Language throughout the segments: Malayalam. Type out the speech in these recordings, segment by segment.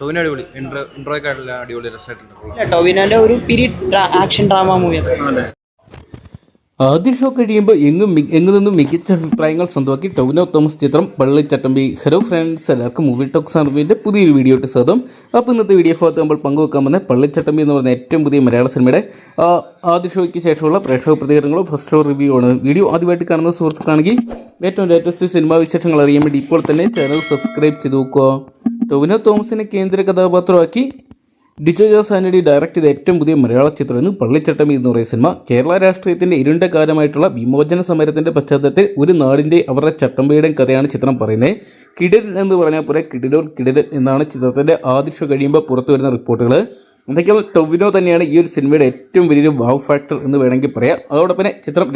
ടോവിനോ അടിപൊളി, ഇൻട്രോ ഒക്കെ അടിപൊളി, രസമായിട്ടുണ്ട്. ടോവിനോന്റെ ഒരു പീരീഡ് ആക്ഷൻ ഡ്രാമ മൂവി അത്. ആദ്യ ഷോ കഴിയുമ്പോൾ എങ്ങു നിന്നും മികച്ച അഭിപ്രായങ്ങൾ സ്വന്തമാക്കി ടൊവിനോ തോമസ് ചിത്രം പള്ളിച്ചട്ടമ്പി. ഹലോ ഫ്രണ്ട്സ്, എല്ലാവർക്കും മൂവി ടോക്സ് അറിവിൻ്റെ പുതിയൊരു വീഡിയോ ഇട്ട് സ്വാഗതം. അപ്പോൾ ഇന്നത്തെ വീഡിയോ ഭാഗത്ത് നമ്മൾ പങ്കുവെക്കാൻ വന്ന പള്ളിച്ചട്ടമ്പി എന്ന് പറയുന്ന ഏറ്റവും പുതിയ മലയാള സിനിമയുടെ ആദ്യ ഷോയ്ക്ക് ശേഷമുള്ള പ്രേക്ഷക പ്രതികരണങ്ങളോ ഫസ്റ്റ് ഷോ റിവ്യൂ ആണ്. വീഡിയോ ആദ്യമായിട്ട് കാണുന്ന സുഹൃത്തുക്കാണെങ്കിൽ ഏറ്റവും ലേറ്റസ്റ്റ് സിനിമാ വിശേഷങ്ങൾ അറിയാൻ വേണ്ടി ഇപ്പോൾ തന്നെ ചാനൽ സബ്സ്ക്രൈബ് ചെയ്ത് നോക്കുക. ടൊവിനോ തോമസിനെ കേന്ദ്ര കഥാപാത്രമാക്കി ഡിജോ ജോസ് ആന്റണി ഡയറക്ട് ചെയ്ത ഏറ്റവും പുതിയ മലയാള ചിത്രമാണ് പള്ളിച്ചട്ടമ്പി എന്ന് പറയുന്ന സിനിമ. കേരള രാഷ്ട്രീയത്തിന്റെ ഇരുണ്ട കാലമായിട്ടുള്ള വിമോചന സമരത്തിന്റെ പശ്ചാത്തലത്തിൽ ഒരു നാടിന്റെ അവരുടെ ചട്ടമ്പിയുടെയും കഥയാണ് ചിത്രം പറയുന്നത്. കിടിലൻ എന്ന് പറഞ്ഞാൽ പോലെ കിടിലൻ എന്നാണ് ചിത്രത്തിന്റെ ആദ്യ ഷോ കഴിയുമ്പോൾ പുറത്തു വരുന്ന റിപ്പോർട്ടുകൾ. എന്തൊക്കെയാണ് ടൊവിനോ തന്നെയാണ് ഈ ഒരു സിനിമയുടെ ഏറ്റവും വലിയൊരു വാവ് ഫാക്ടർ എന്ന് വേണമെങ്കിൽ പറയാം. അതോടൊപ്പം തന്നെ ചിത്രം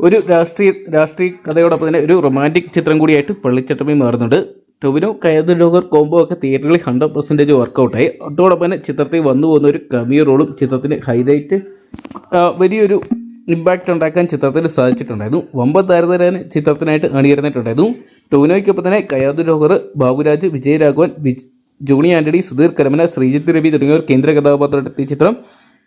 ഒരു രാഷ്ട്രീയ കഥയോടൊപ്പം തന്നെ ഒരു റൊമാൻറ്റിക് ചിത്രം കൂടിയായിട്ട് പള്ളിച്ചട്ടമ്പി മാറുന്നുണ്ട്. ടൊവിനോ കയർ ലോകർ കോംബോ ഒക്കെ തിയേറ്ററിൽ 100% വർക്കൗട്ടായി. അതോടൊപ്പം തന്നെ ചിത്രത്തിൽ വന്നു പോകുന്ന ഒരു കമിയോ റോളും ചിത്രത്തിന് ഹൈലൈറ്റ് വലിയൊരു ഇമ്പാക്റ്റ് ഉണ്ടാക്കാൻ ചിത്രത്തിൽ സാധിച്ചിട്ടുണ്ടായിരുന്നു. വമ്പൻ താരതരാന് ചിത്രത്തിനായിട്ട് അണിയിരുന്നിട്ടുണ്ടായിരുന്നു. ടൊവിനോയ്ക്കൊപ്പം തന്നെ കയാദ് ലോകർ, ബാബുരാജ്, വിജയരാഘവൻ, ജോണി ആന്റണി, സുധീർ കരമന, ശ്രീജിത്ത് രവി തുടങ്ങിയവർ കേന്ദ്ര കഥാപാത്രമെത്തിയ ചിത്രം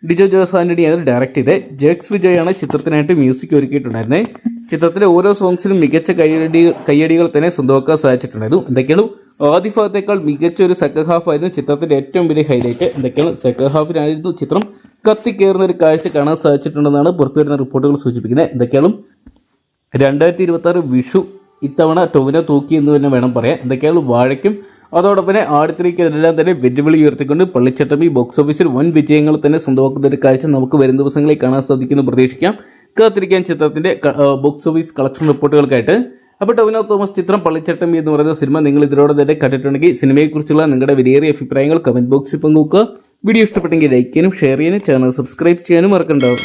ഡിജോ ജോസ് ആന്റണിയാണ് ഡയറക്ട് ചെയ്തത്. ജെക്സ് വിജയാണ് ചിത്രത്തിനായിട്ട് മ്യൂസിക് ഒരുക്കിയിട്ടുണ്ടായിരുന്നത്. ചിത്രത്തിലെ ഓരോ സോങ്സിലും മികച്ച കയ്യടികൾ തന്നെ സ്വന്തമാക്കാൻ സാധിച്ചിട്ടുണ്ടായിരുന്നു. എന്തൊക്കെയാണ് ആദ്യ ഭാഗത്തേക്കാൾ മികച്ച ഒരു സെക്കൻഡ് ഹാഫ് ആയിരുന്നു ചിത്രത്തിന്റെ ഏറ്റവും വലിയ ഹൈലൈറ്റ്. എന്തൊക്കെയാണ് സെക്കൻഡ് ഹാഫിലായിരുന്നു ചിത്രം കത്തിക്കയറുന്ന ഒരു കാഴ്ച കാണാൻ സാധിച്ചിട്ടുണ്ടെന്നാണ് പുറത്തുവരുന്ന റിപ്പോർട്ടുകൾ സൂചിപ്പിക്കുന്നത്. എന്തൊക്കെയാണ് 2026 വിഷു ഇത്തവണ ടൊവിനോ തൂക്കി എന്ന് തന്നെ വേണം പറയാം. എന്തൊക്കെയാണ് വാഴയ്ക്കും അതോടൊപ്പം തന്നെ ആടുത്തിരിക്കെല്ലാം തന്നെ വെല്ലുവിളി ഉയർത്തിക്കൊണ്ട് പള്ളിച്ചട്ടമ്പി ബോക്സ് ഓഫീസിൽ വൻ വിജയങ്ങൾ തന്നെ സ്വന്തമാക്കുന്ന ഒരു കാഴ്ച നമുക്ക് വരും ദിവസങ്ങളിൽ കാണാൻ സാധിക്കുമെന്ന് പ്രതീക്ഷിക്കാം. കാത്തിരിക്കാൻ ചിത്രത്തിന്റെ ബോക്സ് ഓഫീസ് കളക്ഷൻ റിപ്പോർട്ടുകൾക്കായിട്ട്. അപ്പോൾ ടൊവിനോ തോമസ് ചിത്രം പള്ളിച്ചട്ടമ്പി എന്ന് പറയുന്ന സിനിമ നിങ്ങൾ ഇതിനോട് തന്നെ കണ്ടിട്ടുണ്ടെങ്കിൽ സിനിമയെക്കുറിച്ചുള്ള നിങ്ങളുടെ വിലയേറിയ അഭിപ്രായങ്ങൾ കമന്റ് ബോക്സിൽ പങ്കുവെക്കുക. വീഡിയോ ഇഷ്ടപ്പെട്ടെങ്കിൽ ലൈക്ക് ചെയ്യാനും ഷെയർ ചെയ്യാനും ചാനൽ സബ്സ്ക്രൈബ് ചെയ്യാനും മറക്കണ്ടാവും.